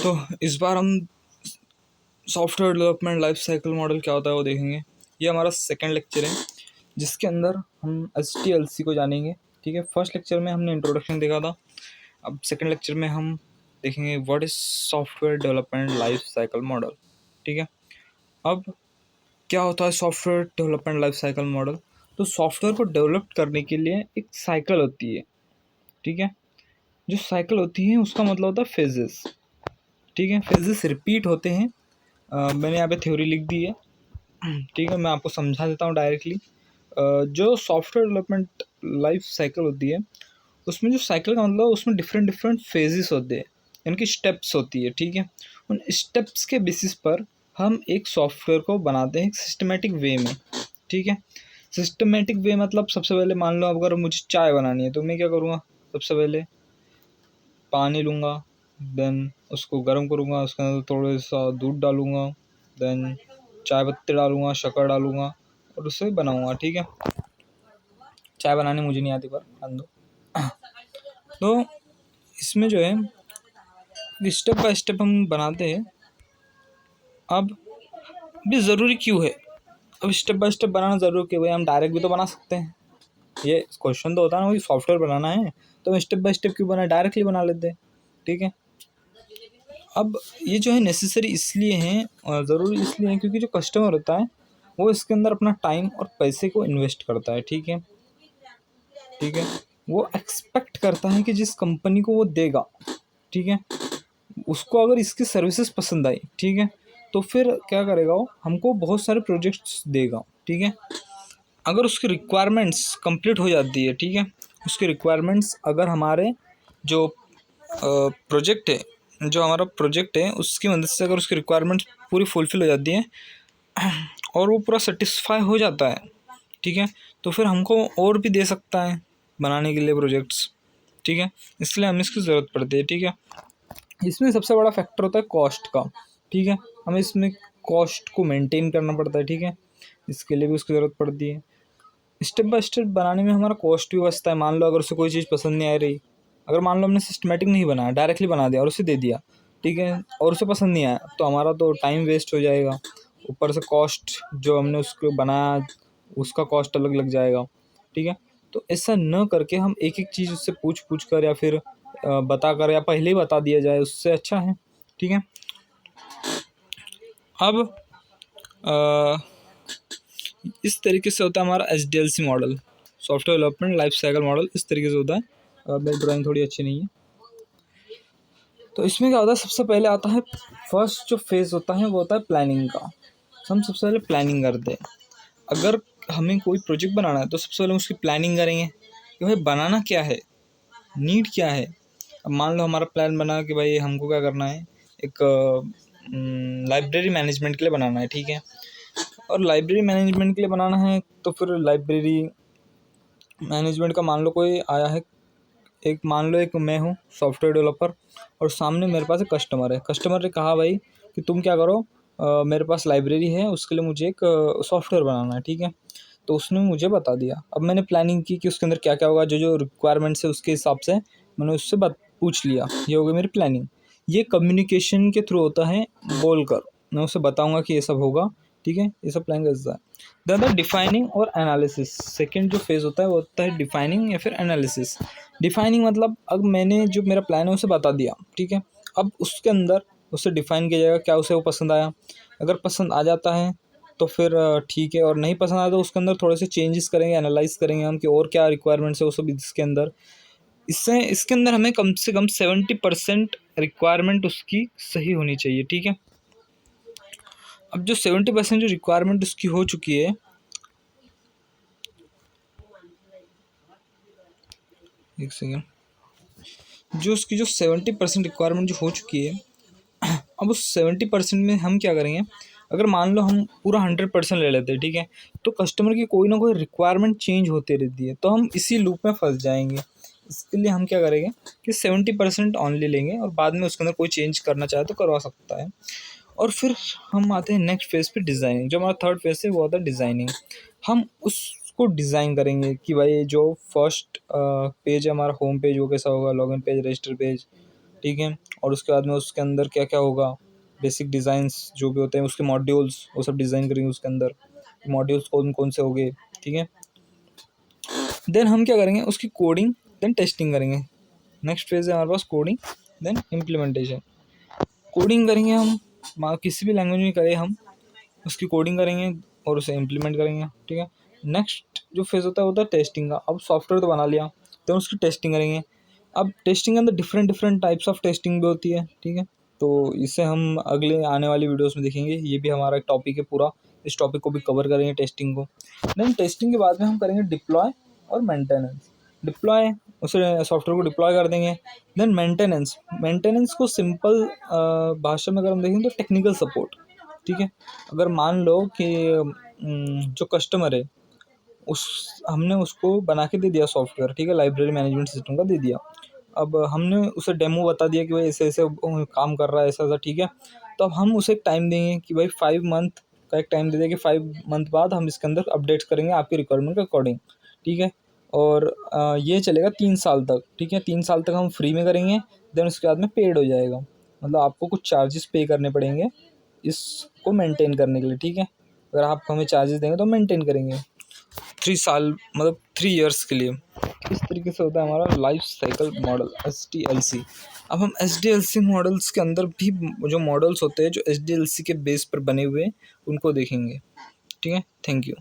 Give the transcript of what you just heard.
तो इस बार हम software development life cycle model क्या होता है वो देखेंगे। ये हमारा सेकंड लेक्चर है जिसके अंदर हम HTLC को जानेंगे। ठीक है, फर्स्ट लेक्चर में हमने इंट्रोडक्शन देखा था। अब सेकंड लेक्चर में हम देखेंगे what is software development life cycle model. ठीक है, अब क्या होता है software development life cycle model. तो सॉफ्टवेयर को डेवलप करने के लिए एक साइकिल होती है। ठीक है, जो साइकिल होती है उसका मतलब होता है फेजेस। ठीक है, फेजेस रिपीट होते हैं। मैंने यहाँ पे थ्योरी लिख दी है। ठीक है, मैं आपको समझा देता हूँ डायरेक्टली। जो सॉफ्टवेयर डेवलपमेंट लाइफ साइकिल होती है उसमें जो साइकिल का मतलब उसमें डिफरेंट डिफरेंट फेजेस होते हैं, यानी कि स्टेप्स होती है। ठीक है, उन स्टेप्स के बेसिस पर हम एक सॉफ्टवेयर को बनाते हैं एक सिस्टमेटिक वे में। ठीक है, सिस्टमेटिक वे मतलब सबसे पहले मान लो अगर मुझे चाय बनानी है तो मैं क्या करूँगा, सबसे पहले पानी लूँगा, देन उसको गर्म करूँगा, उसके अंदर थोड़ा सा दूध डालूँगा, देन चाय पत्ती डालूँगा, शक्कर डालूँगा और उससे बनाऊँगा। ठीक है, चाय बनानी मुझे नहीं आती पर मान दो। तो इसमें जो है स्टेप बाय स्टेप हम बनाते हैं। अब भी ज़रूरी क्यों है, अब स्टेप बाय स्टेप बनाना ज़रूरी क्यों है? हम डायरेक्ट भी तो बना सकते हैं। ये क्वेश्चन तो होता है ना, वही सॉफ्टवेयर बनाना है तो हम स्टेप बाय स्टेप क्यों बना, डायरेक्टली बना लेते हैं। ठीक है, अब ये जो है नेसेसरी इसलिए हैं और ज़रूरी इसलिए हैं क्योंकि जो कस्टमर होता है वो इसके अंदर अपना टाइम और पैसे को इन्वेस्ट करता है। ठीक है, ठीक है, वो एक्सपेक्ट करता है कि जिस कंपनी को वो देगा, ठीक है, उसको अगर इसकी सर्विसेज पसंद आई, ठीक है, तो फिर क्या करेगा वो, हमको बहुत सारे प्रोजेक्ट्स देगा। ठीक है, अगर उसकी रिक्वायरमेंट्स कंप्लीट हो जाती है, ठीक है, उसकी रिक्वायरमेंट्स अगर हमारे जो प्रोजेक्ट है, जो हमारा प्रोजेक्ट है उसकी मदद से अगर उसकी रिक्वायरमेंट्स पूरी फुलफिल हो जाती है और वो पूरा सेटिस्फाई हो जाता है, ठीक है, तो फिर हमको और भी दे सकता है बनाने के लिए प्रोजेक्ट्स। ठीक है, इसलिए हमें इसकी ज़रूरत पड़ती है। ठीक है, इसमें सबसे बड़ा फैक्टर होता है कॉस्ट का। ठीक है, हमें इसमें कॉस्ट को मेंटेन करना पड़ता है। ठीक है, इसके लिए भी उसकी ज़रूरत पड़ती है। स्टेप बाय स्टेप बनाने में हमारा कॉस्ट भी बचता है। मान लो अगर उसे कोई चीज़ पसंद नहीं आ रही, अगर मान लो हमने सिस्टमेटिक नहीं बनाया, डायरेक्टली बना दिया और उसे दे दिया, ठीक है, और उसे पसंद नहीं आया तो हमारा तो टाइम वेस्ट हो जाएगा, ऊपर से कॉस्ट जो हमने उसको बनाया उसका कॉस्ट अलग लग जाएगा। ठीक है, तो ऐसा न करके हम एक एक चीज़ उससे पूछ पूछ कर या फिर बता कर या पहले ही बता दिया जाए उससे अच्छा है। ठीक है, अब इस तरीके से होता है हमारा HDLC model, software development life cycle model. इस तरीके से होता है। मेरी ड्राइंग थोड़ी अच्छी नहीं है। तो इसमें क्या होता है, सबसे पहले आता है फर्स्ट जो फेज़ होता है वो होता है प्लानिंग का। हम सबसे पहले प्लानिंग करते हैं। अगर हमें कोई प्रोजेक्ट बनाना है तो सबसे पहले उसकी प्लानिंग करेंगे कि भाई बनाना क्या है, नीड क्या है। अब मान लो हमारा प्लान बना कि भाई हमको क्या करना है, एक लाइब्रेरी मैनेजमेंट के लिए बनाना है। ठीक है, और लाइब्रेरी मैनेजमेंट के लिए बनाना है तो फिर लाइब्रेरी मैनेजमेंट का मान लो कोई आया है, एक मान लो एक मैं हूँ सॉफ्टवेयर डेवलपर और सामने मेरे पास एक कस्टमर है। कस्टमर ने कहा भाई कि तुम क्या करो, मेरे पास लाइब्रेरी है उसके लिए मुझे एक सॉफ्टवेयर बनाना है। ठीक है, तो उसने मुझे बता दिया। अब मैंने प्लानिंग की कि उसके अंदर क्या क्या होगा, जो जो रिक्वायरमेंट्स है उसके हिसाब से मैंने उससे बात पूछ लिया। ये हो गई मेरी प्लानिंग। ये कम्युनिकेशन के थ्रू होता है, बोल कर मैं उसे बताऊँगा कि ये सब होगा। ठीक है, ये सब प्लान कैसा है। द डिफाइनिंग और एनालिसिस, सेकेंड जो फेज़ होता है वो होता है डिफाइनिंग या फिर एनालिसिस। डिफाइनिंग मतलब अब मैंने जो मेरा प्लान है उसे बता दिया। ठीक है, अब उसके अंदर उसे डिफ़ाइन किया जाएगा क्या उसे वो पसंद आया। अगर पसंद आ जाता है तो फिर ठीक है, और नहीं पसंद आया तो उसके अंदर थोड़े से चेंजेस करेंगे, एनालाइज करेंगे हम कि और क्या रिक्वायरमेंट्स है वो सब इसके अंदर। इससे इसके अंदर हमें कम से कम 70% रिक्वायरमेंट उसकी सही होनी चाहिए। ठीक है, अब जो 70% जो रिक्वायरमेंट उसकी हो चुकी है, एक सेकेंड, जो उसकी जो 70% रिक्वायरमेंट जो हो चुकी है, अब उस 70% में हम क्या करेंगे, अगर मान लो हम पूरा 100% ले लेते हैं, ठीक है, तो कस्टमर की कोई ना कोई रिक्वायरमेंट चेंज होती रहती है तो हम इसी लूप में फंस जाएंगे। इसके लिए हम क्या करेंगे कि 70% ऑनली लेंगे और बाद में उसके अंदर कोई चेंज करना चाहे तो करवा सकता है। और फिर हम आते हैं नेक्स्ट फेज़ पे, डिज़ाइनिंग। जो हमारा थर्ड फेज़ है वो होता है डिज़ाइनिंग। हम उसको डिज़ाइन करेंगे कि भाई जो फर्स्ट पेज है हमारा होम पेज वो कैसा होगा, लॉगिन पेज, रजिस्टर पेज, ठीक है। और उसके बाद में उसके अंदर क्या क्या होगा, बेसिक डिज़ाइंस जो भी होते हैं उसके मॉड्यूल्स, वो सब डिज़ाइन करेंगे उसके अंदर, मॉड्यूल्स कौन कौन से होंगे, ठीक है। देन हम क्या करेंगे, उसकी कोडिंग देन टेस्टिंग करेंगे। नेक्स्ट फेज़ है हमारे पास कोडिंग देन इम्प्लीमेंटेशन। कोडिंग करेंगे हम, किसी भी लैंग्वेज में करें हम, उसकी कोडिंग करेंगे और उसे इम्प्लीमेंट करेंगे, ठीक है। नेक्स्ट जो फेज़ होता है वो होता है टेस्टिंग का। अब सॉफ्टवेयर तो बना लिया, तो उसकी टेस्टिंग करेंगे। अब टेस्टिंग के अंदर different different types of testing भी होती है, ठीक है। तो इसे हम अगले आने वाली वीडियोस में देखेंगे, ये भी हमारा एक टॉपिक है पूरा, इस टॉपिक को भी कवर करेंगे टेस्टिंग को। देन टेस्टिंग के बाद में हम करेंगे डिप्लॉय और मेंटेनेंस। डिप्लॉय, उसे सॉफ्टवेयर को डिप्लॉय कर देंगे। देन मेंटेनेंस, मेंटेनेंस को सिंपल भाषा में अगर हम देखें तो टेक्निकल सपोर्ट, ठीक है। अगर मान लो कि जो कस्टमर है उस हमने उसको बना के दे दिया सॉफ्टवेयर, ठीक है, लाइब्रेरी मैनेजमेंट सिस्टम का दे दिया। अब हमने उसे डेमो बता दिया कि भाई ऐसे ऐसे काम कर रहा है, ऐसा ऐसा, ठीक है। तो अब हम उसे एक टाइम देंगे कि भाई 5 मंथ का एक टाइम दे दें कि 5 मंथ बाद हम इसके अंदर अपडेट्स करेंगे आपकी रिक्वायरमेंट के अकॉर्डिंग, ठीक है। और ये चलेगा 3 साल तक, ठीक है। 3 साल तक हम फ्री में करेंगे, देन उसके बाद में पेड हो जाएगा, मतलब आपको कुछ चार्जेस पे करने पड़ेंगे इसको मेंटेन करने के लिए, ठीक है। अगर आप हमें चार्जेस देंगे तो मेंटेन करेंगे 3 साल, मतलब 3 ईयर्स के लिए। इस तरीके से होता है हमारा लाइफ साइकिल मॉडल SDLC। अब हम SDLC मॉडल्स के अंदर भी जो मॉडल्स होते हैं जो SDLC के बेस पर बने हुए हैं उनको देखेंगे, ठीक है। Thank you.